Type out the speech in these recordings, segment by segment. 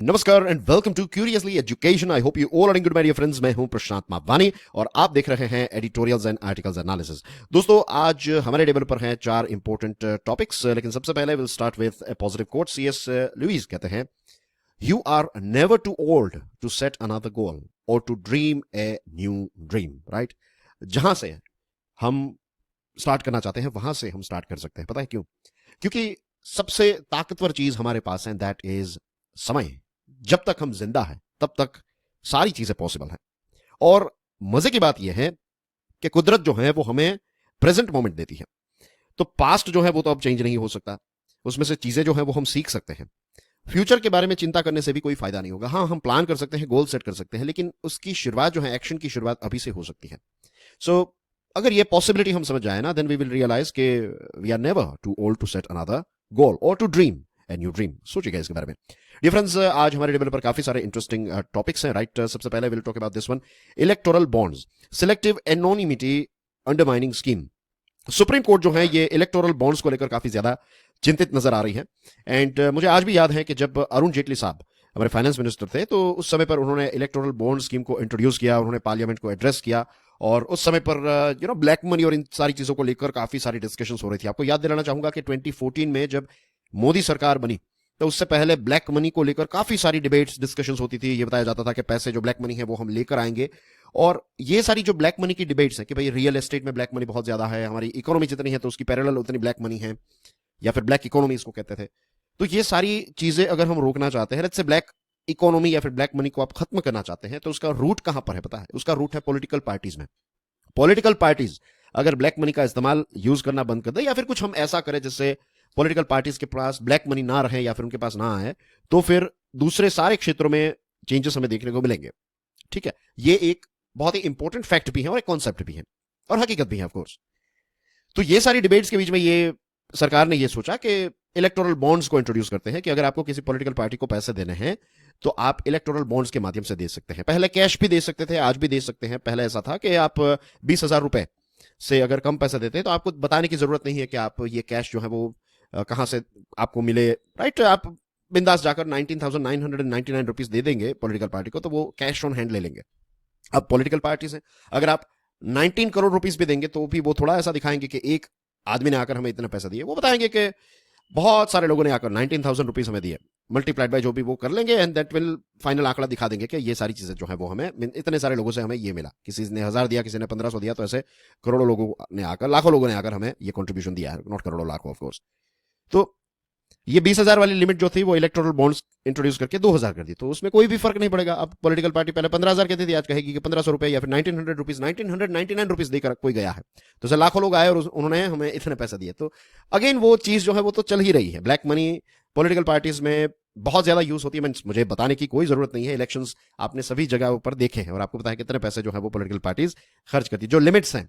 नमस्कार and welcome to curiously education. I hope you all are in good my dear friends. मैं हूं प्रशांत मावानी और आप देख रहे हैं एडिटोरियल्स एंड आर्टिकल्स एनालिसिस। दोस्तों, आज हमारे टेबल पर हैं चार इंपॉर्टेंट टॉपिक्स, लेकिन सबसे पहले will start with a positive quote. CS Lewis कहते हैं, you are never too old to set another goal और to dream a new dream. Right, जहां से हम स्टार्ट करना चाहते हैं वहां से हम स्टार्ट कर सकते हैं। पता है क्यों? क्योंकि सबसे ताकतवर चीज हमारे पास है, दैट इज समय। जब तक हम जिंदा हैं तब तक सारी चीजें पॉसिबल हैं। और मजे की बात यह है कि कुदरत जो है वो हमें प्रेजेंट मोमेंट देती है। तो पास्ट जो है वो तो अब चेंज नहीं हो सकता, उसमें से चीजें जो है वो हम सीख सकते हैं। फ्यूचर के बारे में चिंता करने से भी कोई फायदा नहीं होगा। हाँ, हम प्लान कर सकते हैं, गोल सेट कर सकते हैं, लेकिन उसकी शुरुआत जो है, एक्शन की शुरुआत अभी से हो सकती है। सो अगर ये पॉसिबिलिटी हम समझ जाए ना, देन वी विल रियलाइज के we are never too old to set another goal और to dream a new dream. सोचिएगा इसके बारे में। डियर फ्रेंड्स, आज हमारे टेबल पर काफी सारे इंटरेस्टिंग टॉपिक्स हैं। राइट, सबसे पहले will talk about this one, electoral bonds, selective anonymity undermining scheme. Supreme court जो है ये इलेक्टोरल बॉन्ड्स को लेकर काफी ज्यादा चिंतित नजर आ रही है। एंड मुझे आज भी याद है कि जब अरुण जेटली साहब हमारे फाइनेंस मिनिस्टर थे, तो उस समय पर उन्होंने इलेक्टोरल बॉन्ड स्कीम को इंट्रोड्यूस किया, उन्होंने पार्लियामेंट को एड्रेस किया, और उस समय पर ब्लैक मनी और इन सारी चीजों को लेकर काफी सारी डिस्कशन हो रही थी। आपको याद दिलाना चाहूंगा कि 2014 में जब मोदी सरकार बनी, तो उससे पहले ब्लैक मनी को लेकर काफी सारी डिबेट्स डिस्कशंस होती थी। ये बताया जाता था कि पैसे जो ब्लैक मनी है वो हम लेकर आएंगे, और ये सारी जो ब्लैक मनी की डिबेट्स है कि भाई रियल एस्टेट में ब्लैक मनी बहुत ज्यादा है, हमारी इकोनॉमी जितनी है तो उसकी पैरेलल उतनी ब्लैक मनी है, या फिर ब्लैक इकोनॉमी इसको कहते थे। तो ये सारी चीजें अगर हम रोकना चाहते हैं, लेट्स से ब्लैक इकोनॉमी या फिर ब्लैक मनी को आप खत्म करना चाहते हैं, तो उसका रूट कहां पर है पता है? उसका रूट है पॉलिटिकल पार्टीज में। पॉलिटिकल पार्टीज अगर ब्लैक मनी का इस्तेमाल यूज करना बंद कर दे, या फिर कुछ हम ऐसा करें जिससे पॉलिटिकल पार्टीज के पास ब्लैक मनी ना रहे या फिर उनके पास ना आए, तो फिर दूसरे सारे क्षेत्रों में चेंजेस हमें देखने को मिलेंगे। ठीक है, ये एक बहुत ही इंपॉर्टेंट फैक्ट भी है और एक कॉन्सेप्ट भी है और हकीकत भी है ऑफ कोर्स। तो ये सारी डिबेट्स के बीच में ये सरकार ने ये सोचा कि इलेक्टोरल बॉन्ड्स को इंट्रोड्यूस करते हैं कि अगर आपको किसी पॉलिटिकल पार्टी को पैसे देने हैं तो आप इलेक्टोरल बॉन्ड्स के माध्यम से दे सकते हैं। पहले कैश भी दे सकते थे, आज भी दे सकते हैं। पहले ऐसा था कि आप 20,000 रुपए से अगर कम पैसा देते हैं तो आपको बताने की जरूरत नहीं है कि आप ये कैश जो है वो कहां से आपको मिले। राइट, आप बिंदास जाकर 19,999 रुपीज दे देंगे पॉलिटिकल पार्टी को, तो वो कैश ऑन हैंड ले लेंगे। अब पॉलिटिकल पार्टीज हैं, अगर आप 19 करोड़ रुपीज भी देंगे तो भी वो थोड़ा ऐसा दिखाएंगे कि एक आदमी ने आकर हमें इतना पैसा दिए। वो बताएंगे कि बहुत सारे लोगों ने आकर 19,000 रुपीज हमें दिए, मल्टीप्लाइड बाय जो भी वो कर लेंगे, एंड दैट विल फाइनल आंकड़ा दिखा देंगे कि ये सारी चीजें जो है वो हमें इतने सारे लोगों से हमें ये मिला। किसी ने 1,000 दिया, किसी ने 1,500 दिया, तो ऐसे करोड़ों लोगों ने आकर, लाखों लोगों ने आकर हमें ये कॉन्ट्रीब्यूशन दिया है, नॉट करोड़ों, लाखों ऑफ कोर्स। तो ये 20,000 वाली लिमिट जो थी वो इलेक्टोरल बॉन्ड्स इंट्रोड्यूस करके 2,000 कर दी, तो उसमें कोई भी फर्क नहीं पड़ेगा। अब पॉलिटिकल पार्टी पहले 15,000 कहती थी, आज कहेगी कि 1,500 रुपए या फिर 1,900 रुपीज, 1,999 रुपीज देकर कोई गया है, तो ऐसे लाखों लोग आए और उन्होंने हमें इतने पैसे दिए। तो अगेन वो चीज जो है वो तो चल ही रही है। ब्लैक मनी पॉलिटिकल पार्टीज में बहुत ज्यादा यूज होती है। मुझे बताने की कोई जरूरत नहीं है, इलेक्शंस आपने सभी जगह पर देखे हैं और आपको पता है कितने पैसे जो है वो पॉलिटिकल पार्टीज खर्च करती है। जो लिमिट्स हैं,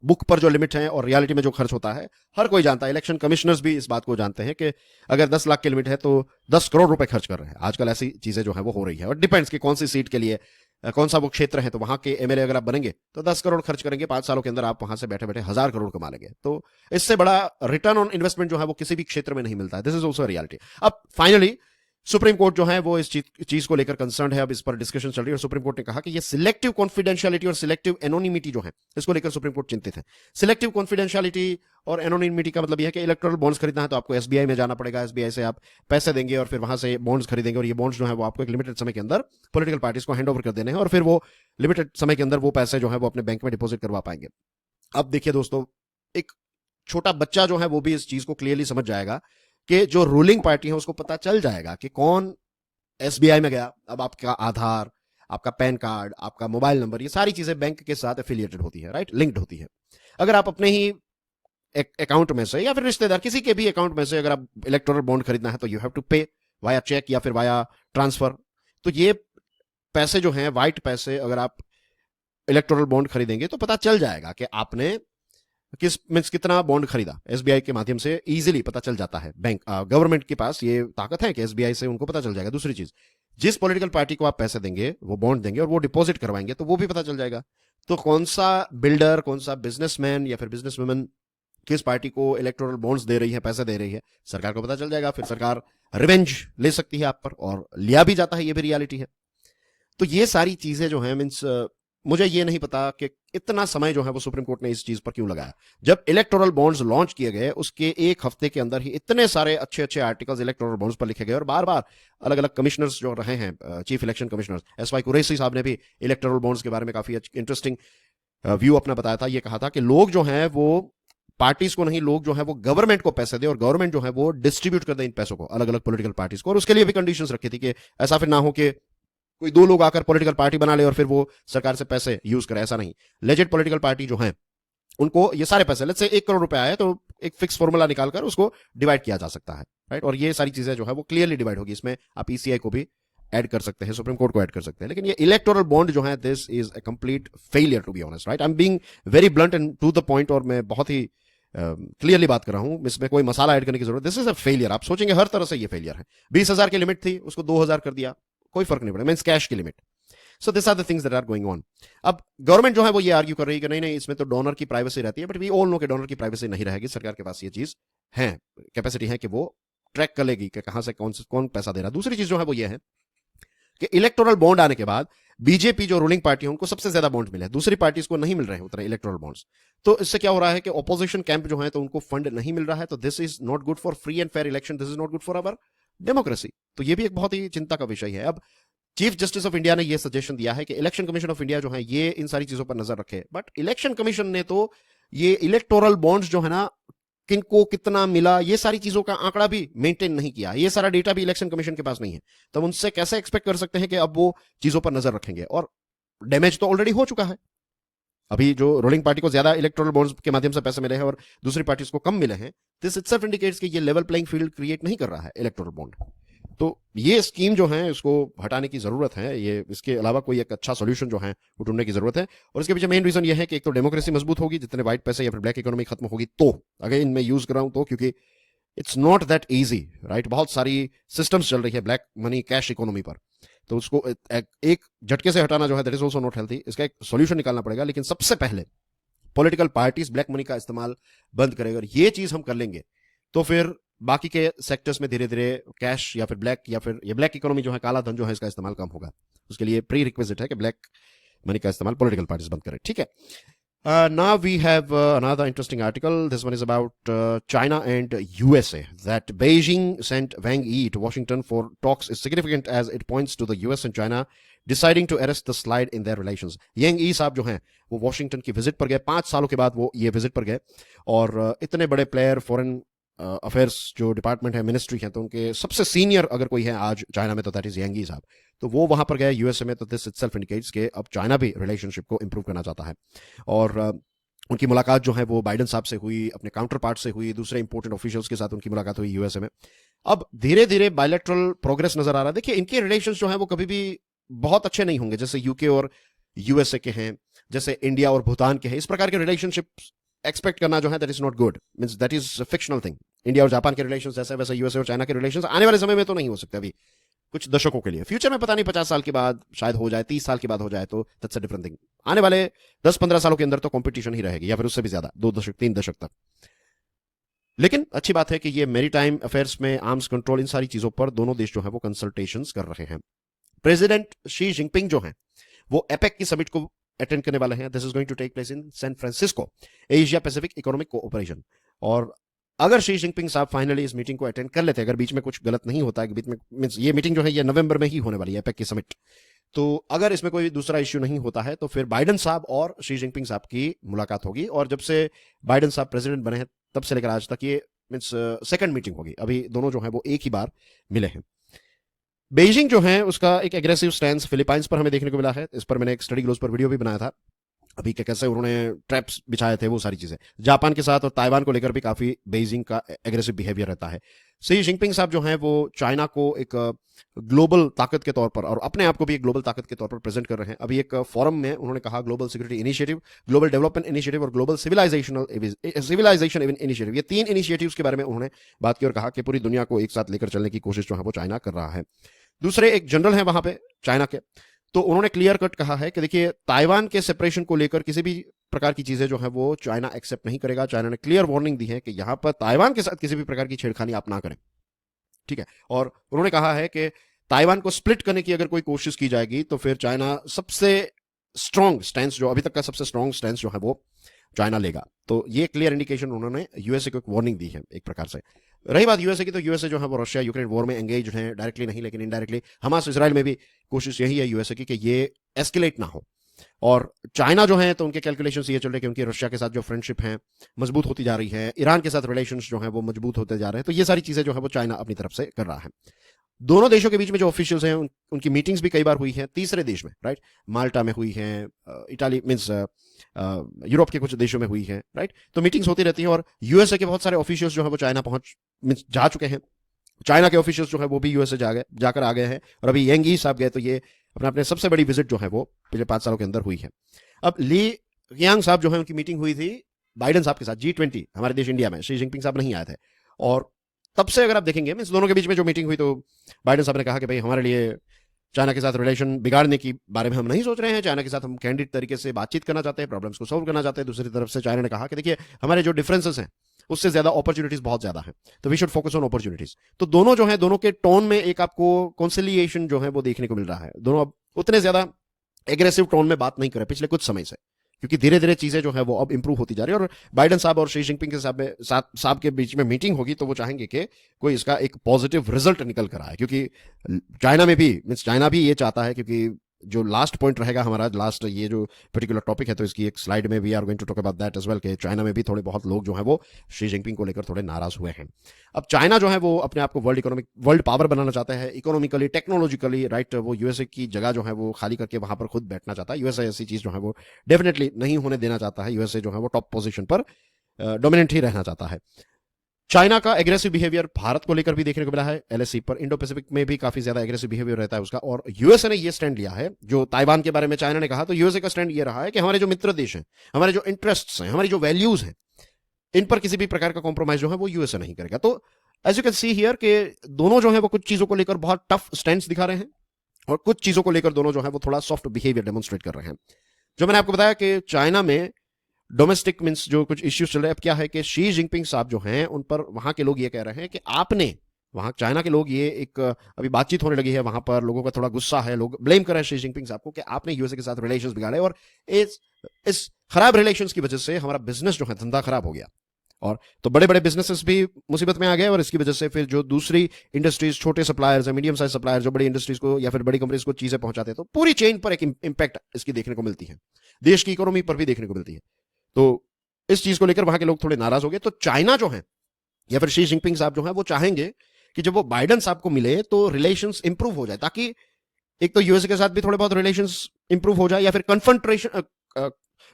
बुक पर जो लिमिट है और रियलिटी में जो खर्च होता है, हर कोई जानता है। इलेक्शन कमिश्नर्स भी इस बात को जानते हैं कि अगर 10 लाख की लिमिट है तो 10 करोड़ रुपए खर्च कर रहे हैं। आजकल ऐसी चीजें जो है वो हो रही है, और डिपेंड्स कि कौन सी सीट के लिए कौन सा वो क्षेत्र है। तो वहां के एमएलए अगर आप बनेंगे तो 10 करोड़ खर्च करेंगे, 5 सालों के अंदर आप वहां से बैठे बैठे 1,000 करोड़ कमा लेंगे। तो इससे बड़ा रिटर्न ऑन इन्वेस्टमेंट जो है वो किसी भी क्षेत्र में नहीं मिलता है। This is also reality. अब फाइनली सुप्रीम कोर्ट जो है वो इस चीज को लेकर कंसर्न है। अब इस पर डिस्कशन चल रही है और सुप्रीम कोर्ट ने कहा कि ये सिलेक्टिव कॉन्फिडेंशियलिटी और सिलेक्टिव एनोनिमिटी जो है, इसको लेकर सुप्रीम कोर्ट चिंतित है। सिलेक्टिव कॉन्फिडेंशियलिटी और एनोनिमिटी का मतलब यह है कि इलेक्टोरल बॉन्ड्स खरीदना है तो आपको एसबीआई में जाना पड़ेगा, एसबीआई से आप पैसे देंगे और फिर वहां से बॉन्ड्स खरीदेंगे, और ये बॉन्ड्स जो है वो आपको एक लिमिटेड समय के अंदर पॉलिटिकल पार्टीज को हैंड ओवर कर देने हैं, और फिर वो लिमिटेड समय के अंदर वो पैसे जो है वो अपने बैंक में डिपॉजिट करवा पाएंगे। अब देखिए दोस्तों, एक छोटा बच्चा जो है वो भी इस चीज को क्लियरली समझ जाएगा कि जो रूलिंग पार्टी है उसको पता चल जाएगा कि कौन एसबीआई में गया। अब आपका आधार, आपका पैन कार्ड, आपका मोबाइल नंबर, ये सारी चीजें बैंक के साथ एफिलिएटेड होती है, राइट, लिंक्ड होती है। अगर आप अपने ही अकाउंट में से या फिर रिश्तेदार किसी के भी अकाउंट में से अगर आप इलेक्टोरल बॉन्ड खरीदना है तो यू हैव टू पे वाया चेक या फिर वाया ट्रांसफर। तो ये पैसे जो हैं, वाइट पैसे, अगर आप इलेक्टोरल बॉन्ड खरीदेंगे तो पता चल जाएगा कि आपने कितना बॉन्ड खरीदा। एसबीआई के माध्यम से इजीली पता चल जाता है। बैंक गवर्नमेंट के पास ये ताकत है कि एसबीआई से उनको पता चल जाएगा। दूसरी चीज, जिस पॉलिटिकल पार्टी को आप पैसे देंगे, वो बॉन्ड देंगे और वो डिपॉजिट करवाएंगे, तो वो भी पता चल जाएगा। तो कौन सा बिल्डर, कौन सा बिजनेसमैन या फिर बिजनेसवुमन किस पार्टी को इलेक्टोरल बॉन्ड्स दे रही है, पैसे दे रही है, सरकार को पता चल जाएगा। फिर सरकार रिवेंज ले सकती है आप पर, और लिया भी जाता है, ये भी रियलिटी है। तो ये सारी चीजें जो है मीन्स मुझे ये नहीं पता कि इतना समय जो है वो सुप्रीम कोर्ट ने इस चीज पर क्यों लगाया। जब इलेक्टोरल बॉन्ड्स लॉन्च किए गए उसके एक हफ्ते के अंदर ही इतने सारे अच्छे अच्छे आर्टिकल्स इलेक्टोरल बॉन्ड्स पर लिखे गए, और बार बार अलग अलग कमिश्नर्स जो रहे हैं, chief election commissioners S Y Qureshi साहब ने भी इलेक्टोरल बॉन्ड्स के बारे में काफी इंटरेस्टिंग व्यू अपना बताया था। ये कहा था कि लोग जो हैं वो पार्टीज को नहीं, लोग जो है वो गवर्नमेंट को पैसे दे, और गवर्नमेंट जो है वो डिस्ट्रीब्यूट कर दे इन पैसों को अलग अलग पॉलिटिकल पार्टीज को। और उसके लिए भी कंडीशंस रखी थी कि ऐसा फिर ना हो कि कोई दो लोग आकर पॉलिटिकल पार्टी बना ले और फिर वो सरकार से पैसे यूज करे, ऐसा नहीं। लेजिट पॉलिटिकल पार्टी जो है उनको ये सारे पैसे, लेट्स से 1 करोड़ रुपए आए तो एक फिक्स फॉर्मूला निकालकर उसको डिवाइड किया जा सकता है, राइट। और ये सारी चीजें जो है वो क्लियरली डिवाइड होगी। इसमें आप ईसीआई को भी ऐड कर सकते हैं, सुप्रीम कोर्ट को ऐड कर सकते हैं। लेकिन ये इलेक्टोरल बॉन्ड जो है, this is a complete failure to be honest, right. I am being very blunt and to the point, और मैं बहुत ही क्लियरली बात कर रहा हूं, इसमें कोई मसाला ऐड करने की जरूरत। This is a failure. आप सोचेंगे हर तरह से ये फेलियर है। 20,000 की लिमिट थी, उसको 2,000 कर दिया, कोई फर्क नहीं पड़ा, मींस कैश की limit. So this are the things that are going on. अब गवर्नमेंट जो है वो ये आर्ग्यू कर रही है कि नहीं नहीं, इसमें तो डोनर की प्राइवेसी रहती है, बट वी ऑल नो कि डोनर की प्राइवेसी नहीं रहेगी। सरकार के पास ये चीज है, कैपेसिटी है कि वो ट्रैक कर लेगी कि कहां से कौन पैसा दे रहा है। दूसरी चीज जो है वो ये है कि इलेक्टोरल बॉन्ड आने के बाद बीजेपी जो रूलिंग पार्टी है उनको सबसे ज्यादा बॉन्ड मिले हैं, दूसरी पार्टीज को नहीं मिल रहे हैं उतने इलेक्टोरल बॉन्ड्स। तो इससे क्या हो रहा है कि ऑपोजिशन कैंप जो है तो उनको फंड नहीं मिल रहा है। तो this is not good for free and fair election, this is not good for our democracy. तो ये भी एक बहुत ही चिंता का विषय है। अब चीफ जस्टिस ऑफ इंडिया ने यह सजेशन दिया है कि इलेक्शन कमीशन ऑफ इंडिया जो है ये इन सारी चीजों पर नजर रखे, बट इलेक्शन कमीशन ने तो ये इलेक्टोरल बॉन्ड्स जो है ना, किनको कितना मिला, ये सारी चीजों का आंकड़ा भी मेंटेन नहीं किया। ये सारा डेटा भी इलेक्शन कमीशन के पास नहीं है। तो उनसे कैसे एक्सपेक्ट कर सकते हैं कि अब वो चीजों पर नजर रखेंगे? और डैमेज तो ऑलरेडी हो चुका है। अभी जो रूलिंग पार्टी को ज्यादा इलेक्टोरल बॉन्ड्स के माध्यम से पैसे मिले हैं और दूसरी पार्टीज को कम मिले हैं, दिस इटसेल्फ इंडिकेट्स कि ये लेवल प्लेइंग फील्ड क्रिएट नहीं कर रहा है इलेक्टोरल बॉन्ड। तो ये स्कीम जो है इसको हटाने की जरूरत है। ये इसके अलावा कोई एक अच्छा सॉल्यूशन जो है वो ढूंढने की जरूरत है। और इसके पीछे मेन रीजन ये है कि एक तो डेमोक्रेसी मजबूत होगी, जितने व्हाइट पैसे या फिर ब्लैक इकोनॉमी खत्म होगी, तो अगर इनमें यूज कर रहा हूं तो, क्योंकि it's not that easy, right. बहुत सारी सिस्टम्स चल रही है ब्लैक मनी कैश इकोनॉमी पर, तो उसको एक झटके से हटाना जो है that is also not healthy. इसका एक सोल्यूशन निकालना पड़ेगा। लेकिन सबसे पहले पॉलिटिकल पार्टीज ब्लैक मनी का इस्तेमाल बंद करेगा। और ये चीज हम कर लेंगे तो फिर बाकी के सेक्टर्स में धीरे धीरे कैश या फिर ये ब्लैक इकोनॉमी जो है, काला धन जो है, इसका इस्तेमाल कम होगा। उसके लिए प्री रिक्विजिट है कि ब्लैक मनी का इस्तेमाल पॉलिटिकल पार्टीज बंद करें, ठीक है। Now we have another interesting article. This one is about China and USA. That Beijing sent Wang Yi to Washington for talks is significant as it points to the US and China deciding to arrest the slide in their relations. Yang Yi साहब जो हैं वो Washington की visit पर गए, 5 सालों के बाद वो ये विजिट पर गए। और इतने बड़े प्लेयर, फॉरेन अफेयर्स जो डिपार्टमेंट है, मिनिस्ट्री है, तो उनके सबसे सीनियर अगर कोई है आज चाइना में तो दैट इज यांगी साहब। तो वो वहां पर गए यूएसए में। तो दिस इटसेल्फ इंडिकेट्स कि अब चाइना भी रिलेशनशिप को इंप्रूव करना चाहता है। और उनकी मुलाकात जो है वो बाइडेन साहब से हुई, अपने काउंटर पार्ट से हुई, दूसरे इंपोर्टेंट ऑफिशियल्स के साथ उनकी मुलाकात हुई यूएसए में। अब धीरे धीरे बायलैटरल प्रोग्रेस नजर आ रहा है। देखिए, इनके रिलेशन जो है वो कभी भी बहुत अच्छे नहीं होंगे जैसे यूके और यूएसए के हैं, जैसे इंडिया और भूटान के हैं। इस प्रकार के रिलेशनशिप एक्सपेक्ट करना जो है that is not good, means that is fictional thing. India और जापान के रिलेशंस जैसे वैसे यूएसए और चाइना के रिलेशंस आने वाले समय में तो नहीं हो सकते, अभी कुछ दशकों के लिए। फ्यूचर में पता नहीं 50 साल के बाद शायद हो जाए, 30 साल के बाद हो जाए, तो दैट्स अ डिफरेंट थिंग। आने वाले 10-15 सालों के अंदर तो कंपटीशन ही रहेगी, या फिर उससे भी ज्यादा, 2 दशक 3 दशक तक। लेकिन अच्छी बात है कि ये मैरीटाइम अफेयर्स में आर्म्स कंट्रोल, इन सारी चीजों पर दोनों देश जो है वो कंसल्टेशंस कर रहे हैं। प्रेसिडेंट शी जिनपिंग जो है वो एपेक की समिट को अटेंड करने वाले हैं। This is going to take place in San Francisco, Asia Pacific economic cooperation. और अगर शी जिनपिंग साहब फाइनली इस मीटिंग को अटेंड कर लेते हैं, अगर बीच में कुछ गलत नहीं होता है, बीच में मींस ये मीटिंग जो है ये नवंबर में ही होने वाली है, एपेक की समिट, तो अगर इसमें कोई दूसरा इश्यू नहीं होता है तो फिर बाइडेन साहब और शी जिनपिंग साहब की मुलाकात होगी। और जब से बाइडेन साहब प्रेसिडेंट बने हैं तब से लेकर आज तक ये मींस सेकंड मीटिंग होगी। अभी दोनों जो है वो एक ही बार मिले हैं। बेइजिंग जो है उसका एक एग्रेसिव स्टैंस फिलीपाइंस पर हमें देखने को मिला है। इस पर मैंने एक स्टडी ग्लोज पर वीडियो भी बनाया था अभी, कि कैसे उन्होंने ट्रैप्स बिछाए थे, वो सारी चीजें। जापान के साथ और ताइवान को लेकर भी काफी बेइजिंग का एग्रेसिव बिहेवियर रहता है। शी जिनपिंग साहब जो हैं वो चाइना को एक ग्लोबल ताकत के तौर पर और अपने आप को भी एक ग्लोबल ताकत के तौर पर प्रेजेंट कर रहे हैं। अभी एक फोरम में उन्होंने कहा global security initiative, global development initiative और ग्लोबल सिविलाइजेशन इनिशिएटिव, ये 3 इनिशिएटिव्स के बारे में उन्होंने बात की और कहा कि पूरी दुनिया को एक साथ लेकर चलने की कोशिश जो है वो चाइना कर रहा है। दूसरे एक जनरल है वहां पे चाइना के, तो उन्होंने क्लियर कट कहा है कि देखिए, ताइवान के सेपरेशन को लेकर किसी भी प्रकार की चीजें जो है वो चाइना एक्सेप्ट नहीं करेगा। चाइना ने क्लियर वार्निंग दी है कि यहां पर ताइवान के साथ किसी भी प्रकार की छेड़खानी आप ना करें, ठीक है। और उन्होंने कहा है कि ताइवान को स्प्लिट करने की अगर कोई कोशिश की जाएगी तो फिर चाइना सबसे स्ट्रॉन्ग स्टैंड, जो अभी तक का सबसे स्ट्रॉन्ग स्टैंड जो है वो चाइना लेगा। तो ये क्लियर इंडिकेशन उन्होंने यूएसए को एक वार्निंग दी है एक प्रकार से। रही बात यूएसए की, तो यूएसए जो है वो रशिया यूक्रेन वॉर में एंगेज है, डायरेक्टली नहीं लेकिन इनडायरेक्टली। हमास इजराइल में भी कोशिश यही है यूएसए की कि ये एस्केलेट ना हो। और चाइना जो है तो उनके कैलकुलेशन ये चल रहे हैं कि उनकी रशिया के साथ जो फ्रेंडशिप है मजबूत होती जा रही है, ईरान के साथ रिलेशंस जो है वो मजबूत होते जा रहे हैं। तो ये सारी चीजें जो है वो चाइना अपनी तरफ से कर रहा है। दोनों देशों के बीच में जो ऑफिशियल्स हैं उनकी मीटिंग्स भी कई बार हुई है तीसरे देश में, राइट। माल्टा में हुई है, इटाली मीन्स यूरोप के कुछ देशों में हुई है, राइट। तो मीटिंग्स होती रहती हैं और यूएसए के बहुत सारे ऑफिशियल्स जो है वो चाइना पहुंच मीन्स जा चुके हैं। चाइना के ऑफिशियल्स जो है वो भी यूएसए जाकर आ गए हैं। और अभी यंग ही साहब गए, तो ये अपने अपने सबसे बड़ी विजिट जो है वो पिछले 5 सालों के अंदर हुई है। अब ली यांग साहब जो है उनकी मीटिंग हुई थी बाइडेन साहब के साथ, G20 हमारे देश इंडिया में। शी जिनपिंग साहब नहीं आए थे। और तब से अगर आप देखेंगे मीन्स दोनों के बीच में जो मीटिंग हुई तो बाइडेन साहब ने कहा कि भाई हमारे लिए चाइना के साथ रिलेशन बिगाड़ने की बारे में हम नहीं सोच रहे हैं, चाइना के साथ हम कैंडिड तरीके से बातचीत करना चाहते हैं, प्रॉब्लम्स को सॉल्व करना चाहते हैं। दूसरी तरफ से चाइना ने कहा कि देखिए हमारे जो डिफरेंसेस हैं उससे ज्यादा अपॉर्चुनिटीज बहुत ज्यादा है, तो we should focus on opportunities. तो दोनों जो है दोनों के टोन में एक आपको कॉन्सिलिएशन जो है वो देखने को मिल रहा है। दोनों अब उतने ज्यादा एग्रेसिव टोन में बात नहीं कर रहे पिछले कुछ समय से, क्योंकि धीरे धीरे चीजें जो है वो अब इंप्रूव होती जा रही है। और बाइडेन साहब और शी जिनपिंग के साहब के बीच में मीटिंग होगी तो वो चाहेंगे कि कोई इसका एक पॉजिटिव रिजल्ट निकल कर आए, क्योंकि चाइना में भी मीन्स चाइना भी ये चाहता है, क्योंकि जो लास्ट पॉइंट रहेगा हमारा, लास्ट ये जो पर्टिकुलर टॉपिक है तो इसकी एक स्लाइड में we are going to talk about that as well, कि चाइना में भी थोड़े बहुत लोग जो है वो शी जिनपिंग को लेकर थोड़े नाराज हुए हैं। अब चाइना जो है वो अपने आप को वर्ल्ड पावर बनाना चाहता है, इकोनॉमिकली टेक्नोलॉजिकली, राइट। वो यूएसए की जगह जो है वो खाली करके वहां पर खुद बैठना चाहता है। यूएसए ऐसी चीज जो है वो डेफिनेटली नहीं होने देना चाहता है। यूएसए जो है वो टॉप पोजीशन पर डोमिनेंट ही रहना चाहता है। चाइना का एग्रेसिव बिहेवियर भारत को लेकर भी देखने को मिला है। एलएसी पर इंडो पैसिफिक में भी काफी ज्यादा एग्रेसिव बिहेवियर रहता है उसका। और यूएसए ने ये स्टैंड लिया है, जो ताइवान के बारे में चाइना ने कहा तो यूएसए का स्टैंड ये रहा है कि हमारे जो मित्र देश हैं, हमारे जो इंटरेस्ट्स हैं, हमारी जो वैल्यूज हैं, इन पर किसी भी प्रकार का कॉम्प्रोमाइज जो है वो यूएसए नहीं करेगा। तो as you can see here के दोनों जो है वो कुछ चीजों को लेकर बहुत टफ स्टैंड दिखा रहे हैं और कुछ चीजों को लेकर दोनों जो है वो थोड़ा सॉफ्ट बिहेवियर डेमोन्स्ट्रेट कर रहे हैं। जो मैंने आपको बताया कि चाइना में डोमेस्टिक मीन्स जो कुछ इश्यूज चल रहे हैं, अब क्या है कि शी जिनपिंग साहब जो हैं उन पर वहां के लोग ये कह रहे हैं कि आपने, वहां चाइना के लोग ये एक अभी बातचीत होने लगी है, वहां पर लोगों का थोड़ा गुस्सा है, लोग ब्लेम कर रहे हैं शी जिनपिंग साहब को कि आपने यूएसए के साथ रिलेशंस बिगाड़े और इस खराब रिलेशंस की वजह से हमारा बिजनेस जो है धंधा खराब हो गया। और तो बड़े बड़े बिजनेसेस भी मुसीबत में आ गए और इसकी वजह से फिर जो दूसरी इंडस्ट्रीज, छोटे सप्लायर्स, मीडियम साइज सप्लायर्स जो बड़ी इंडस्ट्रीज को या फिर बड़ी कंपनीज को चीजें पहुंचाते हैं, तो पूरी चेन पर एक इंपैक्ट इसकी देखने को मिलती है, देश की इकोनॉमी पर भी देखने को मिलती है। तो इस चीज को लेकर वहां के लोग थोड़े नाराज हो गए। तो चाइना जो है या फिर शी जिनपिंग साहब जो है वो चाहेंगे कि जब वो बाइडेन साहब को मिले तो रिलेशंस इंप्रूव हो जाए, ताकि एक तो यूएसए के साथ भी थोड़े बहुत रिलेशंस इंप्रूव हो जाए या फिर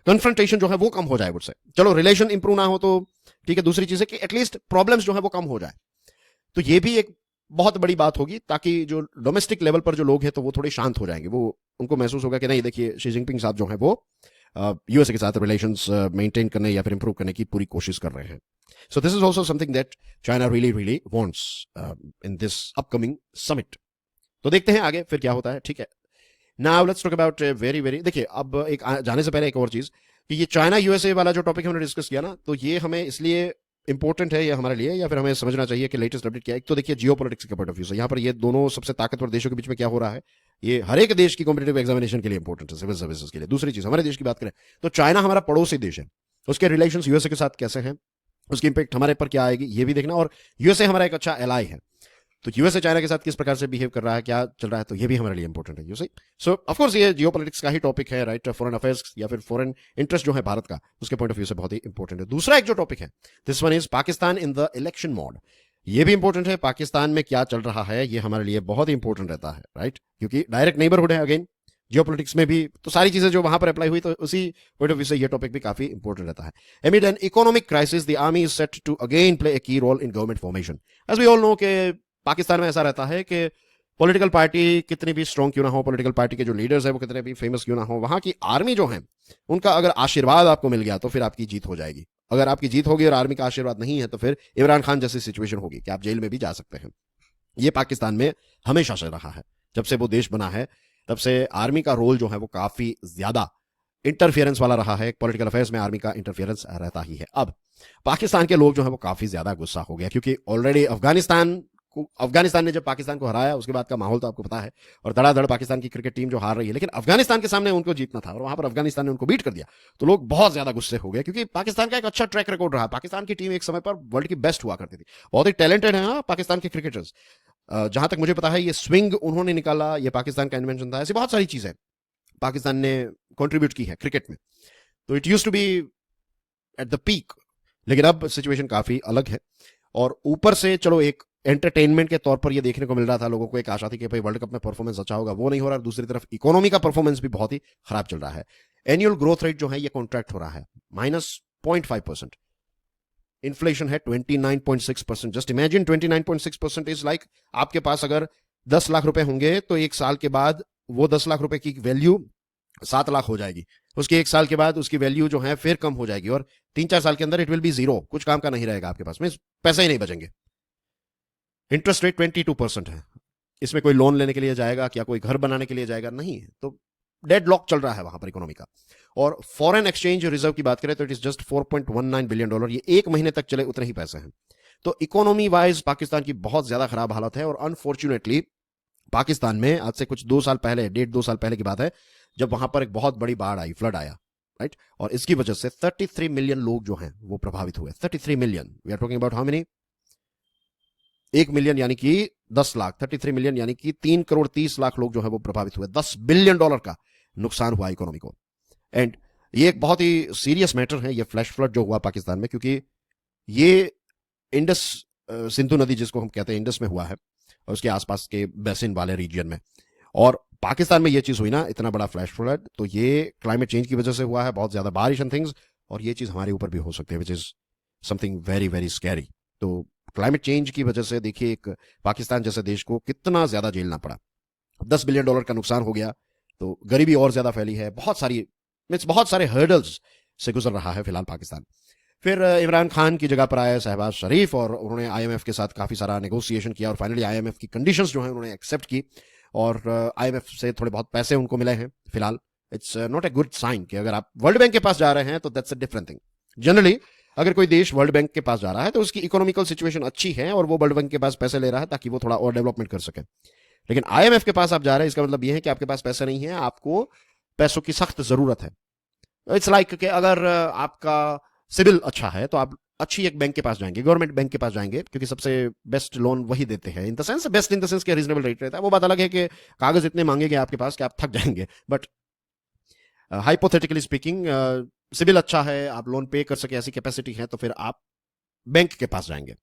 कन्फ्रंटेशन जो है वो कम हो जाए मुझसे। चलो रिलेशन इंप्रूव ना हो तो ठीक है, दूसरी चीज है कि एटलीस्ट प्रॉब्लम्स जो है वो कम हो जाए। तो ये भी एक बहुत बड़ी बात होगी, ताकि जो डोमेस्टिक लेवल पर जो लोग हैं तो वो थोड़े शांत हो जाएंगे। वो उनको महसूस होगा कि नहीं देखिए शी जिनपिंग साहब जो है वो यूएसए के साथ रिलेशंस मेंटेन करने या फिर इंप्रूव करने की पूरी कोशिश कर रहे हैं। So this is also something that China really wants in this upcoming summit. तो देखते हैं आगे फिर क्या होता है, ठीक है। Now let's talk about very देखिए, अब एक जाने से पहले एक और चीज कि ये चाइना यूएसए वाला जो टॉपिक हमने डिस्कस किया ना, तो ये हमें इसलिए इंपॉर्टेंट है ये हमारे लिए, या फिर हमें समझना चाहिए कि लेटेस्ट अपडेट क्या है। एक तो देखिए जियोपॉलिटिक्स के पॉइंट ऑफ व्यू से यहाँ पर ये दोनों सबसे ताकतवर देशों के बीच में क्या हो रहा है, ये हर एक देश की कॉम्पिटिटिव एग्जामिनेशन के लिए इंपॉर्टेंट है, सिविल सर्विसेज के लिए। दूसरी चीज हमारे देश की बात करें तो चाइना हमारा पड़ोसी देश है, उसके रिलेशंस यूएसए के साथ कैसे हैं, उसकी इंपैक्ट हमारे पर क्या आएगी ये भी देखना। और यूएसए हमारा एक अच्छा एलाई है, तो यूएसए चाइना के साथ किस प्रकार से बिहेव कर रहा है, क्या चल रहा है, तो ये भी हमारे लिए इंपॉर्टेंट है यूएसए। सो ऑफ कोर्स ये जियोपॉलिटिक्स का ही टॉपिक है, राइट। फॉरेन अफेयर्स या फिर फॉरेन इंटरेस्ट जो है भारत का, उसके पॉइंट ऑफ व्यू से बहुत ही इंपॉर्टेंट है। दूसरा एक जो टॉपिक है, this one is Pakistan in the election mode. ये भी इंपॉर्टेंट है, पाकिस्तान में क्या चल रहा है ये हमारे लिए बहुत ही इंपॉर्टेंट रहता है, राइट, क्योंकि डायरेक्ट नेबरहुड है अगेन जियोपॉलिटिक्स में भी, तो सारी चीजें जो वहां पर अप्लाई हुई तो उसी पॉइंट ऑफ व्यू से ये टॉपिक भी काफी इंपॉर्टेंट रहता है। Amid an economic crisis, the army is set to again play a key role in government formation. As we all know कि पाकिस्तान में ऐसा रहता है कि पॉलिटिकल पार्टी कितनी भी स्ट्रॉन्ग क्यों ना हो, पॉलिटिकल पार्टी के जो लीडर्स है वो कितने भी फेमस क्यों ना हो, वहां की आर्मी जो है उनका अगर आशीर्वाद आपको मिल गया तो फिर आपकी जीत हो जाएगी। अगर आपकी जीत होगी और आर्मी का आशीर्वाद नहीं है तो फिर इमरान खान जैसी सिचुएशन होगी कि आप जेल में भी जा सकते हैं। ये पाकिस्तान में हमेशा से रहा है, जब से वो देश बना है तब से आर्मी का रोल जो है वो काफी ज्यादा इंटरफियरेंस वाला रहा है, पॉलिटिकल अफेयर्स में आर्मी का इंटरफियरेंस रहता ही है। अब पाकिस्तान के लोग जो है वो काफी ज्यादा गुस्सा हो गया, क्योंकि ऑलरेडी अफगानिस्तान ने जब पाकिस्तान को हराया उसके बाद का माहौल तो आपको पता है, और धड़ाधड़ पाकिस्तान की क्रिकेट टीम जो हार रही है, लेकिन अफगानिस्तान के सामने उनको जीतना था और वहां पर अफगानिस्तान ने उनको बीट कर दिया, तो लोग बहुत ज्यादा गुस्से हो गए, क्योंकि पाकिस्तान का एक अच्छा ट्रैक रिकॉर्ड रहा। पाकिस्तान की टीम एक समय पर वर्ल्ड की बेस्ट हुआ करती थी, बहुत ही टैलेंटेड है पाकिस्तान के क्रिकेटर्स। जहां तक मुझे पता है ये स्विंग उन्होंने निकाला, ये पाकिस्तान का इन्वेंशन था। ऐसी बहुत सारी चीजें पाकिस्तान ने कंट्रीब्यूट की है क्रिकेट में, तो it used to be at the peak. लेकिन अब सिचुएशन काफी अलग है, और ऊपर से चलो एक एंटरटेनमेंट के तौर पर ये देखने को मिल रहा था, लोगों को एक आशा थी कि भाई वर्ल्ड कप में परफॉर्मेंस अच्छा होगा, वो नहीं हो रहा। दूसरी तरफ इकोनॉमी का परफॉर्मेंस भी बहुत ही खराब चल रहा है। एनुअल ग्रोथ रेट जो है ये कॉन्ट्रैक्ट हो रहा है, -0.5%। इन्फ्लेशन है 29.6%। जस्ट इमेजिन 29.6% इज लाइक आपके पास अगर 10 लाख रुपए होंगे तो एक साल के बाद वो 10 लाख रुपए की वैल्यू 7 लाख हो जाएगी, उसके एक साल के बाद उसकी वैल्यू जो है फिर कम हो जाएगी, और 3-4 साल के अंदर इट विल बी जीरो, कुछ काम का नहीं रहेगा आपके पास में, पैसे ही नहीं बचेंगे। इंटरेस्ट रेट 22% है, इसमें कोई लोन लेने के लिए जाएगा क्या, कोई घर बनाने के लिए जाएगा, नहीं है। तो डेड लॉक चल रहा है वहां पर इकोनॉमी का। और फॉरेन एक्सचेंज रिजर्व की बात करें तो इट इज जस्ट $4.19 बिलियन, ये एक महीने तक चले उतने ही पैसे हैं। तो इकोनॉमी वाइज पाकिस्तान की बहुत ज्यादा खराब हालत है, और अनफॉर्चुनेटली पाकिस्तान में आज से कुछ 2 साल पहले, 1.5-2 साल पहले की बात है, जब वहां पर एक बहुत बड़ी बाढ़ आई, फ्लड आया, राइट, और इसकी वजह से 33 मिलियन लोग जो हैं वो प्रभावित हुए। 33 million, we are talking about how many, 1 million यानी कि 10 लाख, 33 मिलियन यानी कि 3 करोड़ 30 लाख लोग जो है वो प्रभावित हुए। $10 बिलियन का नुकसान हुआ इकोनॉमी को। एंड ये एक बहुत ही सीरियस मैटर है, ये फ्लैश फ्लड जो हुआ पाकिस्तान में, क्योंकि ये इंडस सिंधु नदी जिसको हम कहते हैं इंडस में हुआ है, और उसके आसपास के बेसिन वाले रीजन में, और पाकिस्तान में ये चीज हुई ना, इतना बड़ा फ्लैश फ्लड, तो ये क्लाइमेट चेंज की वजह से हुआ है, बहुत ज्यादा बारिश एंड थिंग्स, और ये चीज हमारे ऊपर भी हो सकती है, which is something very very scary. तो क्लाइमेट चेंज की वजह से देखिए एक पाकिस्तान जैसे देश को कितना ज्यादा झेलना पड़ा। $10 बिलियन का नुकसान हो गया, तो गरीबी और ज्यादा फैली है, बहुत सारे हर्डल्स से गुजर रहा है फिलहाल पाकिस्तान। फिर इमरान खान की जगह पर आए शहबाज शरीफ, और उन्होंने आईएमएफ के साथ काफी सारा नेगोशिएशन किया, और फाइनली आईएमएफ की कंडीशंस जो है उन्होंने एक्सेप्ट की, और आईएमएफ से थोड़े बहुत पैसे उनको मिले हैं फिलहाल। It's not a good sign कि अगर आप वर्ल्ड बैंक के पास जा रहे हैं तो that's a different thing. Generally अगर कोई देश वर्ल्ड बैंक के पास जा रहा है तो उसकी इकोनॉमिकल सिचुएशन अच्छी है, और वो वर्ल्ड बैंक के पास पैसे ले रहा है ताकि वो थोड़ा और डेवलपमेंट कर सके। लेकिन आईएमएफ के पास आप जा रहे हैं, इसका मतलब ये है कि आपके पास पैसे नहीं है, आपको पैसों की सख्त जरूरत है। इट्स लाइक कि अगर आपका सिविल अच्छा है तो आप अच्छी एक बैंक के पास जाएंगे, गवर्नमेंट बैंक के पास जाएंगे, क्योंकि सबसे बेस्ट लोन वही देते हैं, in the sense best in the sense के रीजनेबल रेट रहता है। वो बात अलग है कि कागज इतने मांगेंगे आपके पास कि आप थक जाएंगे, बट हाइपोथेटिकली स्पीकिंग सिविल अच्छा है, आप लोन पे कर सके, ऐसी कैपेसिटी है, तो फिर आप बैंक के पास जाएंगे।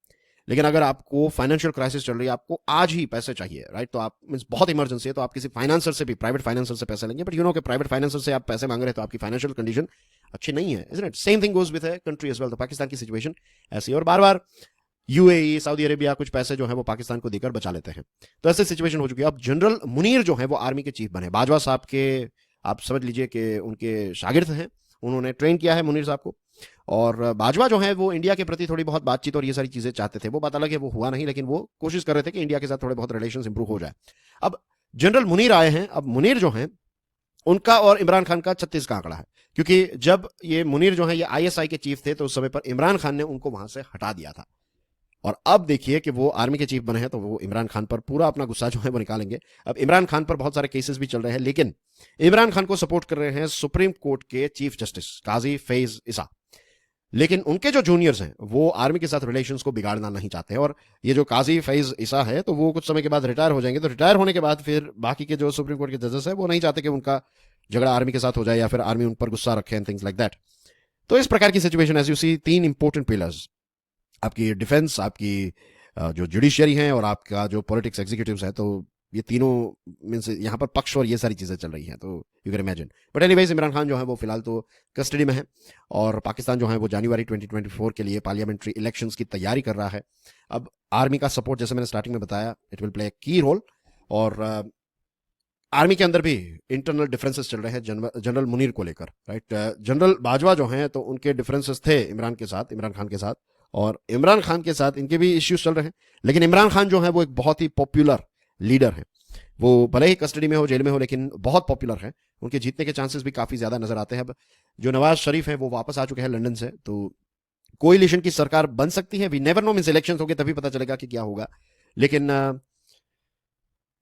लेकिन अगर आपको फाइनेंशियल क्राइसिस चल रही है, आपको आज ही पैसे चाहिए, राइट, तो आप मींस बहुत इमरजेंसी है, तो आप किसी फाइनेंसर से भी, प्राइवेट फाइनेंसर से पैसे लेंगे, बट यू नो कि प्राइवेट फाइनेंसर से आप पैसे मांग रहे हैं तो आपकी फाइनेंशियल कंडीशन अच्छी नहीं है, isn't it? Same thing goes with a country as well. तो पाकिस्तान की सिचुएशन ऐसी, और बार बार यूएई, सऊदी अरेबिया कुछ पैसे जो है वो पाकिस्तान को देकर बचा लेते हैं, तो ऐसी सिचुएशन हो चुकी है। अब जनरल मुनीर जो है वो आर्मी के चीफ बने, बाजवा साहब के आप समझ लीजिए कि उनके शागिर्द हैं, उन्होंने ट्रेन किया है मुनीर साहब को। और बाजवा जो है वो इंडिया के प्रति थोड़ी बहुत बातचीत और ये सारी चीजें चाहते थे, वो बात अलग है, वो हुआ नहीं, लेकिन वो कोशिश कर रहे थे कि इंडिया के साथ थोड़े बहुत रिलेशंस इंप्रूव हो जाए। अब जनरल मुनीर आए हैं, अब मुनीर जो है उनका और इमरान खान का 36 का आंकड़ा है, क्योंकि जब ये मुनीर जो है ये आईएसआई के चीफ थे तो उस समय पर इमरान खान ने उनको वहां से हटा दिया था, और अब देखिए कि वो आर्मी के चीफ बने हैं तो वो इमरान खान पर पूरा अपना गुस्सा जो है वो निकालेंगे। अब इमरान खान पर बहुत सारे केसेस भी चल रहे हैं, लेकिन इमरान खान को सपोर्ट कर रहे हैं सुप्रीम कोर्ट के चीफ जस्टिस काजी फैज इसा, लेकिन उनके जो जूनियर्स हैं वो आर्मी के साथ रिलेशंस को बिगाड़ना नहीं चाहते हैं। और ये जो काजी फैज इसा है तो वो कुछ समय के बाद रिटायर हो जाएंगे, तो रिटायर होने के बाद फिर बाकी के जो सुप्रीम कोर्ट के जजेस हैं वो नहीं चाहते कि उनका झगड़ा आर्मी के साथ हो जाए या फिर आर्मी उन पर गुस्सा रखे एंड थिंग्स लाइक दैट। तो इस प्रकार की सिचुएशन ऐसी, उसी 3 इंपॉर्टेंट पिलर्स, आपकी डिफेंस, आपकी जो जुडिशियरी है, और आपका जो पॉलिटिक्स एग्जीक्यूटिव्स है, तो ये तीनों मीन्स यहाँ पर पक्ष और ये सारी चीजें चल रही हैं, तो you can imagine. But anyways Imran Khan जो है वो फिलहाल तो कस्टडी में है, और पाकिस्तान जो है वो जनवरी 2024 के लिए पार्लियामेंट्री इलेक्शंस की तैयारी कर रहा है। अब आर्मी का सपोर्ट, जैसे मैंने स्टार्टिंग में बताया, इट विल प्ले ए की रोल, और आर्मी के अंदर भी इंटरनल डिफरेंसेस चल रहे हैं जनरल मुनीर को लेकर, राइट। जनरल बाजवा जो हैं तो उनके डिफरेंसेस थे इमरान खान के साथ, और इमरान खान के साथ इनके भी इश्यूज चल रहे हैं, लेकिन इमरान खान जो है वो एक बहुत ही पॉपुलर लीडर है, वो भले ही कस्टडी में हो, जेल में हो, लेकिन बहुत पॉपुलर है। उनके जीतने के चांसेस भी काफी ज्यादा नजर आते हैं। अब जो नवाज शरीफ है वो वापस आ चुके हैं लंदन से, तो कोalition की सरकार बन सकती है। We never know, means election होंगे तभी पता चलेगा कि क्या होगा। लेकिन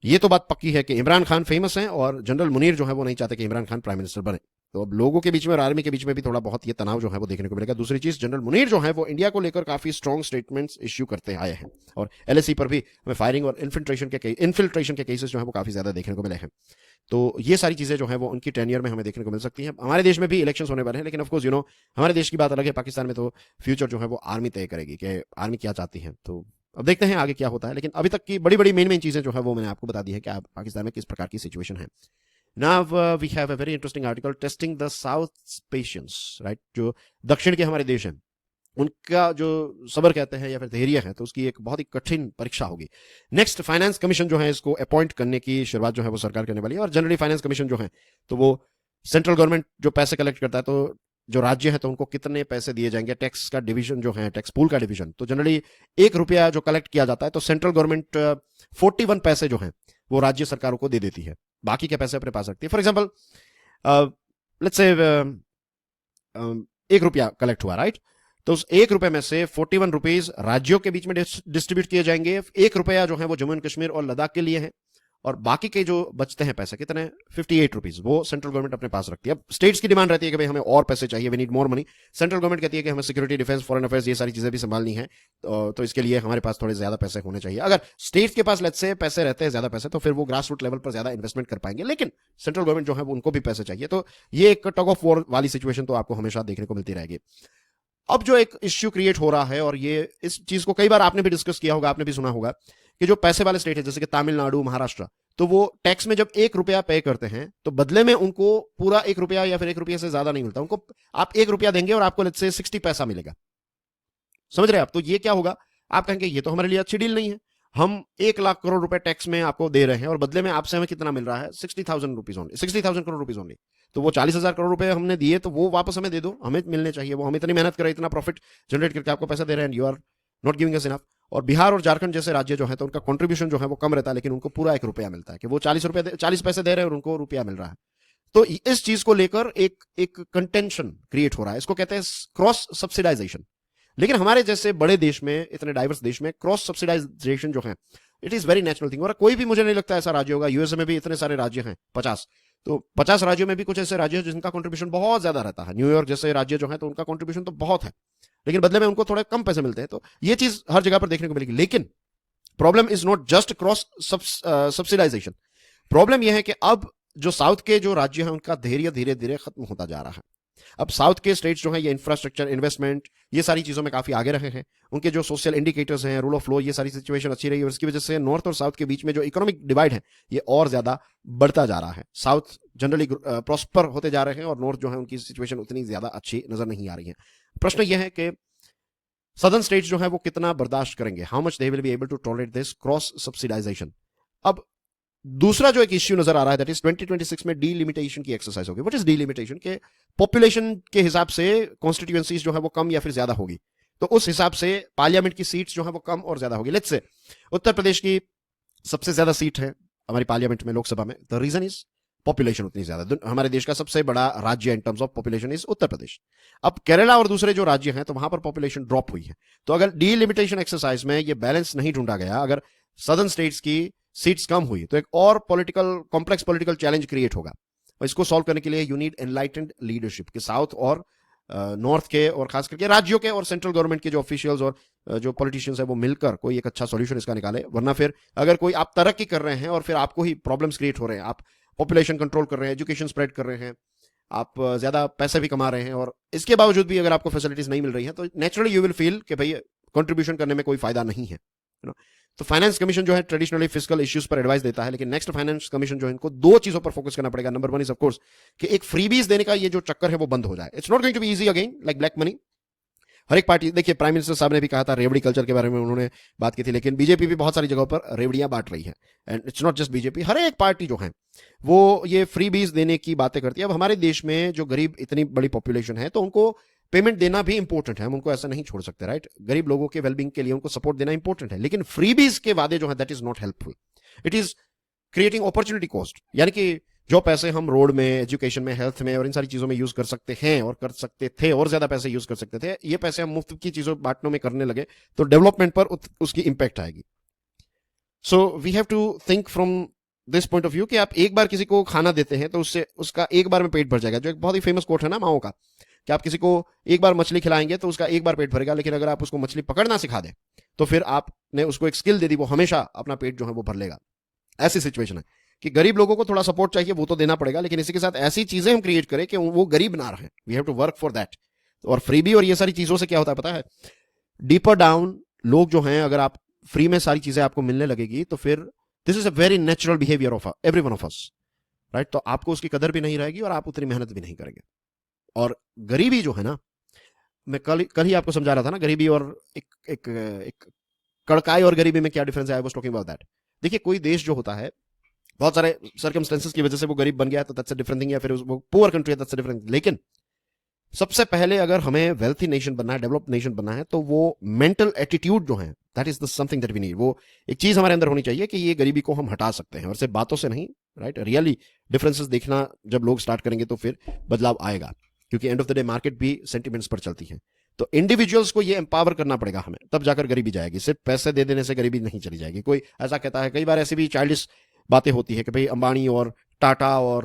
ये तो बात पक्की है कि इमरान खान फेमस हैं और जनरल मुनीर जो है वो नहीं चाहते कि इमरान खान प्राइम मिनिस्टर बने। तो अब लोगों के बीच में और आर्मी के बीच में भी थोड़ा बहुत ये तनाव जो है वो देखने को मिलेगा। दूसरी चीज, जनरल मुनीर जो है वो इंडिया को लेकर काफी स्ट्रॉन्ग स्टेटमेंट्स इश्यू करते आए हैं, और एलएसी पर भी हमें फायरिंग और इन्फिल्ट्रेशन के केसेस जो है वो काफी ज्यादा देखने को मिले हैं। तो ये सारी चीजें जो है वो उनकी टेन्योर में हमें देखने को मिल सकती हैं। हमारे देश में भी इलेक्शंस होने वाले हैं, लेकिन ऑफकोर्स हमारे देश की बात अलग है। पाकिस्तान में तो फ्यूचर जो है वो आर्मी तय करेगी कि आर्मी क्या चाहती है। तो अब देखते हैं आगे क्या होता है। लेकिन अभी तक की बड़ी बड़ी मेन चीजें जो है वो मैंने आपको बता दी है कि पाकिस्तान में किस प्रकार की सिचुएशन है। Now we have a very interesting article, testing the south patience, right. जो दक्षिण के हमारे देश हैं उनका जो सबर कहते हैं या फिर धैर्य है, तो उसकी एक बहुत ही कठिन परीक्षा होगी। नेक्स्ट फाइनेंस कमीशन जो है इसको अपॉइंट करने की शुरुआत जो है वो सरकार करने वाली है। और जनरली फाइनेंस कमीशन जो है तो वो सेंट्रल गवर्नमेंट जो पैसे कलेक्ट करता है, तो जो राज्य है तो उनको कितने पैसे दिए जाएंगे, टैक्स का डिवीजन जो है, टैक्स पूल का डिवीजन, तो जनरली 1 रुपया जो कलेक्ट किया जाता है तो सेंट्रल गवर्नमेंट 41 पैसे जो है वो राज्य सरकारों को दे देती है, बाकी के पैसे अपने पास रखती है। फॉर एग्जाम्पल लेट्स से 1 रुपया कलेक्ट हुआ, राइट। तो उस 1 रुपए में से 41 रुपीज राज्यों के बीच में डिस्ट्रीब्यूट किए जाएंगे। 1 रुपया जो है वो जम्मू एंड कश्मीर और लद्दाख के लिए है, और बाकी के जो बचते हैं पैसे कितने, 58 रुपीज, वो सेंट्रल गवर्नमेंट अपने पास रखती है। अब स्टेट्स की डिमांड रहती है कि भाई हमें और पैसे चाहिए, we need more money. Central government कहती है कि हमें सिक्योरिटी, डिफेंस, फॉरेन अफेयर्स, ये सारी चीजें भी संभालनी है, तो इसके लिए हमारे पास थोड़े ज्यादा पैसे होने चाहिए। अगर स्टेट्स के पास लेट्स से पैसे रहते हैं, ज्यादा पैसे, तो फिर वो ग्रास रूट लेवल पर ज्यादा इन्वेस्टमेंट कर पाएंगे। लेकिन सेंट्रल गवर्नमेंट जो है वो उनको भी पैसे चाहिए, तो ये एक टग ऑफ वॉर वाली सिचुएशन तो आपको हमेशा देखने को मिलती रहेगी। अब जो एक इश्यू क्रिएट हो रहा है, और ये इस चीज को कई बार आपने भी डिस्कस किया होगा, आपने भी सुना होगा कि जो पैसे वाले स्टेट है जैसे कि तमिलनाडु, महाराष्ट्र, तो वो टैक्स में जब 1 रुपया पे करते हैं तो बदले में उनको पूरा 1 रुपया या फिर 1 रुपया से ज्यादा नहीं मिलता। उनको आप 1 रुपया देंगे और आपको लेट्स से 60 पैसा मिलेगा, समझ रहे हैं आप। तो ये क्या होगा, आप कहेंगे ये तो हमारे लिए अच्छी डील नहीं है, हम 1 लाख करोड़ रुपए टैक्स में आपको दे रहे हैं और बदले में आपसे हमें कितना मिल रहा है, 60,000 rupees only, 60,000 crore rupees only. तो वो 40,000 करोड़ रुपए हमने दिए, तो वो वापस हमें दे दो, हमें मिलने चाहिए। वो हम इतनी मेहनत करें, इतना प्रॉफिट जनरेट करके आपको पैसा दे रहे हैं, you are not giving us enough. और बिहार और झारखंड जैसे राज्य जो है तो उनका कंट्रीब्यूशन जो है वो कम रहता है, लेकिन उनको पूरा 1 रुपया मिलता है, कि वो 40 पैसे दे रहे हैं और उनको रुपया मिल रहा है। तो इस चीज को लेकर एक कंटेंशन क्रिएट हो रहा है, इसको कहते हैं क्रॉस सब्सिडाइजेशन। लेकिन हमारे जैसे बड़े देश में, इतने डाइवर्स देश में, क्रॉस सब्सिडाइजेशन जो है it is very natural thing. और कोई भी मुझे नहीं लगता ऐसा राज्य होगा, यूएसए में भी इतने सारे राज्य हैं 50, तो 50 राज्यों में भी कुछ ऐसे राज्य हैं जिनका कंट्रीब्यूशन बहुत ज्यादा रहता है। न्यूयॉर्क जैसे राज्य जो है तो उनका कंट्रीब्यूशन तो बहुत है, लेकिन बदले में उनको थोड़े कम पैसे मिलते हैं। तो ये चीज हर जगह पर देखने को मिलेगी। लेकिन problem is not just cross subsidisation, problem यह है कि अब जो साउथ के जो राज्य हैं उनका धैर्य धीरे धीरे खत्म होता जा रहा है। अब साउथ के स्टेट्स जो हैं ये इंफ्रास्ट्रक्चर, इन्वेस्टमेंट, ये सारी चीजों में काफी आगे रहे हैं। उनके जो सोशल इंडिकेटर्स हैं, रूल ऑफ लॉ, ये सारी सिचुएशन अच्छी रही है, और इसकी वजह से नॉर्थ और साउथ के बीच में जो इकोनॉमिक डिवाइड है ये और ज्यादा बढ़ता जा रहा है। साउथ जनरली प्रॉस्पर होते जा रहे हैं और नॉर्थ जो है उनकी सिचुएशन उतनी ज्यादा अच्छी नजर नहीं आ रही है। प्रश्न यह है कि सदर्न स्टेट्स जो है वो कितना बर्दाश्त करेंगे, how much they will be able to tolerate this cross subsidisation. अब दूसरा जो एक इश्यू नजर आ रहा है दैट इज 2026 में डीलिमिटेशन की एक्सरसाइज होगी। व्हाट इज डीलिमिटेशन, के पॉपुलेशन के हिसाब से कॉन्स्टिट्यूएंसीज जो है वो कम या फिर ज्यादा होगी, तो उस हिसाब से पार्लियामेंट की सीट्स जो है वो कम और ज्यादा होगी। लेट्स से उत्तर प्रदेश की सबसे ज्यादा सीट है हमारी पार्लियामेंट में, लोकसभा में। द रीजन इज पॉपुलेशन उतनी ज्यादा, हमारे देश का सबसे बड़ा राज्य in terms of population is Uttar Pradesh. अब केरला और दूसरे जो राज्य हैं तो वहां पर पॉपुलेशन ड्रॉप हुई है। तो अगर डीलिमिटेशन एक्सरसाइज में ये बैलेंस नहीं ढूंढा गया, अगर सदर्न स्टेट्स की सीट्स कम हुई, तो एक और कॉम्प्लेक्स पॉलिटिकल चैलेंज क्रिएट होगा। और इसको सॉल्व करने के लिए यू नीड एनलाइटेंड लीडरशिप, के साउथ और नॉर्थ के और खास करके राज्यों के और सेंट्रल गवर्नमेंट के जो ऑफिशियल्स और जो पॉलिटिशियंस है वो मिलकर कोई एक अच्छा सॉल्यूशन इसका निकाले। वरना फिर अगर कोई आप तरक्की कर रहे हैं और फिर आपको ही प्रॉब्लम्स क्रिएट हो रहे हैं, आप पॉपुलेशन कंट्रोल कर रहे हैं, एजुकेशन स्प्रेड कर रहे हैं, आप ज्यादा पैसे भी कमा रहे हैं, और इसके बावजूद भी अगर आपको फैसिलिटीज नहीं मिल रही है, तो नेचुरली यू विल फील कि भाई कंट्रीब्यूशन करने में कोई फायदा नहीं है। तो फाइनेंस कमीशन जो है ट्रेडिशनली फिस्कल इश्यूज पर एडवाइस देता है, लेकिन नेक्स्ट फाइनेंस कमीशन जो है इनको 2 चीजों पर फोकस करना पड़ेगा। नंबर 1 इज ऑफ कोर्स कि एक फ्रीबीज देने का ये जो चक्कर है वो बंद हो जाए। It's not going to be easy again like black money. हर एक पार्टी, देखिए प्राइम मिनिस्टर साहब ने भी कहा था, रेवड़ी कल्चर के बारे में उन्होंने बात की थी, लेकिन बीजेपी भी बहुत सारी जगहों पर रेवड़ियां बांट रही है। And it's not just BJP, हर एक पार्टी जो है वो ये फ्री बीज देने की बातें करती है। अब हमारे देश में जो गरीब इतनी बड़ी पॉपुलेशन है तो उनको पेमेंट देना भी इंपॉर्टेंट है, हम उनको ऐसा नहीं छोड़ सकते, राइट। गरीब लोगों के वेलबींग के लिए उनको सपोर्ट देना इंपॉर्टेंट है, लेकिन फ्रीबीज के वादे जो है that is not helpful. It is creating opportunity cost, यानी कि जो पैसे हम रोड में, एजुकेशन में, हेल्थ में और इन सारी चीजों में यूज कर सकते हैं और कर सकते थे और ज्यादा पैसे यूज कर सकते थे, ये पैसे हम मुफ्त की चीजों बांटने में करने लगे तो डेवलपमेंट पर उसकी इंपैक्ट आएगी. So we have to think from this point of view कि आप एक बार किसी को खाना देते हैं तो उससे उसका एक बार में पेट भर जाएगा, जो एक बहुत ही फेमस कोट है ना माओ का, कि आप किसी को एक बार मछली खिलाएंगे तो उसका एक बार पेट भरेगा, लेकिन अगर आप उसको मछली पकड़ना सिखा दें तो फिर आपने उसको एक स्किल दे दी, वो हमेशा अपना पेट जो है वो भर लेगा. ऐसी सिचुएशन है कि गरीब लोगों को थोड़ा सपोर्ट चाहिए, वो तो देना पड़ेगा, लेकिन इसी के साथ ऐसी चीजें हम क्रिएट करें कि वो गरीब ना रहे. We have to work for that. और फ्रीबी और ये सारी चीजों से क्या होता है पता है, डीपर डाउन लोग जो हैं, अगर आप फ्री में सारी चीजें आपको मिलने लगेगी तो फिर this is a very natural behaviour of every one of us, right. तो आपको उसकी कदर भी नहीं रहेगी और आप उतनी मेहनत भी नहीं करेंगे. और गरीबी जो है ना, मैं कल ही आपको समझा रहा था ना, गरीबी और एक कड़काई और गरीबी में क्या डिफरेंस है. I was talking about that. देखिए, कोई देश जो होता है बहुत सारे सर्कमस्टेंसेस की वजह से वो गरीब बन गया है तो दैट्स अ डिफरेंट थिंग, या फिर वो पुअर कंट्री है दैट्स अ डिफरेंट. लेकिन सबसे पहले अगर हमें वेल्थी नेशन बनना है, डेवलप्ड नेशन बनना है, तो वो मेंटल एटीट्यूड जो है, that is the something that we need. वो एक चीज हमारे अंदर होनी चाहिए कि ये गरीबी को हम हटा सकते हैं, और सिर्फ बातों से नहीं, राइट. रियली डिफरेंसेस देखना जब लोग स्टार्ट करेंगे तो फिर बदलाव आएगा, क्योंकि end of the day market भी सेंटिमेंट्स पर चलती है. तो इंडिविजुअल्स को ये एम्पावर करना पड़ेगा हमें, तब जाकर गरीबी जाएगी. सिर्फ पैसे दे देने से गरीबी नहीं चली जाएगी. कोई ऐसा कहता है, कई बार ऐसी भी चाइल्डिश बातें होती है कि भाई अंबानी और टाटा और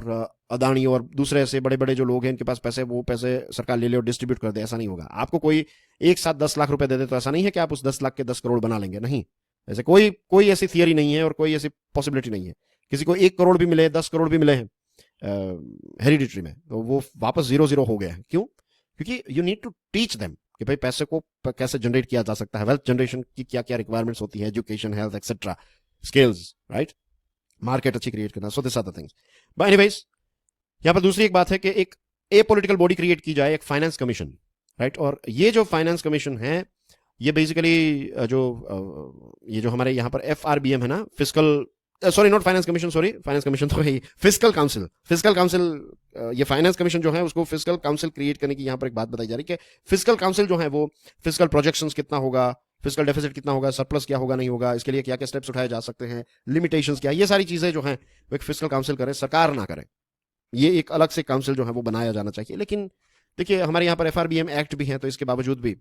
अदानी और दूसरे ऐसे बड़े बड़े जो लोग हैं, इनके पास पैसे, वो पैसे सरकार ले ले और डिस्ट्रीब्यूट कर दे. ऐसा नहीं होगा. आपको कोई एक साथ 10 लाख रुपए दे दे तो ऐसा नहीं है कि आप उस 10 लाख के 10 करोड़ बना लेंगे. नहीं, ऐसे कोई ऐसी थियरी नहीं है और कोई ऐसी पॉसिबिलिटी नहीं है. किसी को 1 करोड़ भी मिले, 10 करोड़ भी मिले हैं हेरिडिटरी में, तो वो वापस 0-0 हो गया है. क्यों? क्योंकि you need to teach them कि भाई पैसे को कैसे जनरेट किया जा सकता है, वेल्थ जनरेशन की क्या क्या रिक्वायरमेंट्स होती है, education, health, etcetera, skills, right. Market अच्छी क्रिएट करना. So this are the things. But anyways, यहां पर दूसरी एक बात है कि एक पॉलिटिकल बॉडी क्रिएट की जाए, एक फाइनेंस कमीशन, राइट. और ये जो फाइनेंस कमीशन है, ये बेसिकली ये जो हमारे यहाँ पर FRBM है ना, physical, sorry not finance commission, sorry finance commission तो है, फिजिकल काउंसिल. ये फाइनेंस कमीशन जो है उसको फिजिकल काउंसिल क्रिएट करने की यहाँ पर एक बात बताई जा रही है कि फिजिकल काउंसिल जो है वो फिजिकल प्रोजेक्शंस कितना होगा, फिजिकल डेफिसिट कितना होगा, सरप्लस क्या होगा, नहीं होगा, इसके लिए क्या क्या स्टेप्स उठाए जा सकते हैं, लिमिटेशंस क्या, ये सारी चीजें जो हैं वो एक फिजिकल काउंसिल करे, सरकार ना करे. ये एक अलग से काउंसिल जो है वो बनाया जाना चाहिए. लेकिन देखिए, हमारे यहाँ पर FRBM एक्ट भी है, तो इसके बावजूद भी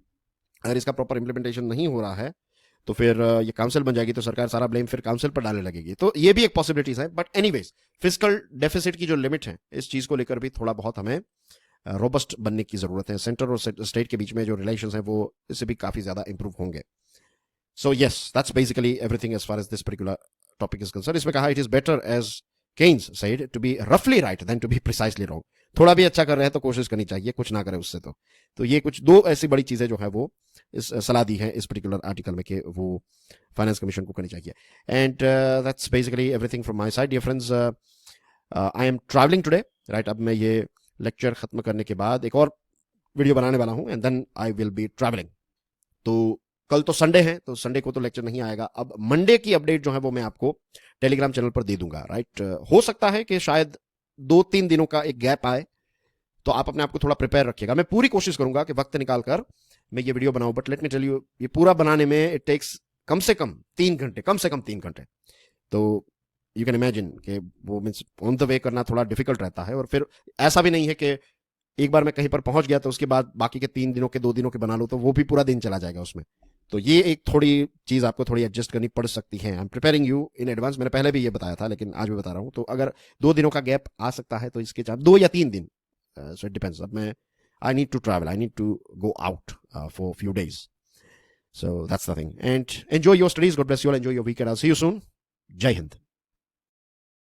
अगर इसका प्रॉपर इंप्लीमेंटेशन नहीं हो रहा है तो फिर ये काउंसिल बन जाएगी, तो सरकार सारा ब्लेम फिर काउंसिल पर डालने लगेगी. तो ये भी एक पॉसिबिलिटीज है. बट एनीवेज, फिजिकल डेफिसिट की जो लिमिट है, इस चीज को लेकर भी थोड़ा बहुत हमें रोबस्ट बनने की जरूरत है. सेंटर और स्टेट के बीच में जो रिलेशंस हैं वो इससे भी काफी ज्यादा इंप्रूव होंगे. So yes, that's basically everything as far as this particular topic is concern. इसमें कहा, it is better as Keynes said to be रफली right than to be precisely wrong. थोड़ा भी अच्छा कर रहे हैं तो कोशिश करनी चाहिए, कुछ ना करे उससे. तो ये कुछ दो ऐसी बड़ी चीजें जो है वो इस सलाह दी है इस पर्टिकुलर आर्टिकल में कि वो फाइनेंस कमीशन को करनी चाहिए. And that's basically everything from my side. Dear friends, I am travelling today, right. अब मैं ये लेक्चर खत्म करने के बाद एक और वीडियो बनाने वाला हूं, and then I will be travelling. तो कल तो संडे है, तो संडे को तो लेक्चर नहीं आएगा. अब मंडे की अपडेट जो है वो मैं आपको टेलीग्राम चैनल पर दे दूंगा, राइट. हो सकता है कि शायद 2-3 दिनों का एक गैप आए, तो आप अपने आप को थोड़ा प्रिपेयर रखिएगा. मैं पूरी कोशिश करूंगा कि वक्त निकालकर मैं ये वीडियो बनाऊं, but let me tell you, ये पूरा बनाने में इट टेक्स कम से कम 3 घंटे, कम से कम 3 घंटे. तो यू कैन इमेजिन कि वो मीन्स ऑन द वे करना थोड़ा डिफिकल्ट रहता है. और फिर ऐसा भी नहीं है कि एक बार मैं कहीं पर पहुंच गया तो उसके बाद बाकी के 3 दिनों के 2 दिनों के बना लो, तो वो भी पूरा दिन चला जाएगा उसमें. तो ये एक थोड़ी चीज आपको थोड़ी एडजस्ट करनी पड़ सकती है. I am preparing you in advance. मैंने पहले भी ये बताया था, लेकिन आज भी बता रहा हूं. तो अगर 2 दिनों का गैप आ सकता है तो इसके चाहे 2 या 3 दिन, सो इट डिपेंड्स. अब मैं I need to travel. I need to go out for a few days. So that's the thing. And enjoy your studies. God bless you all. Enjoy your weekend. I'll see you soon. Jai Hind.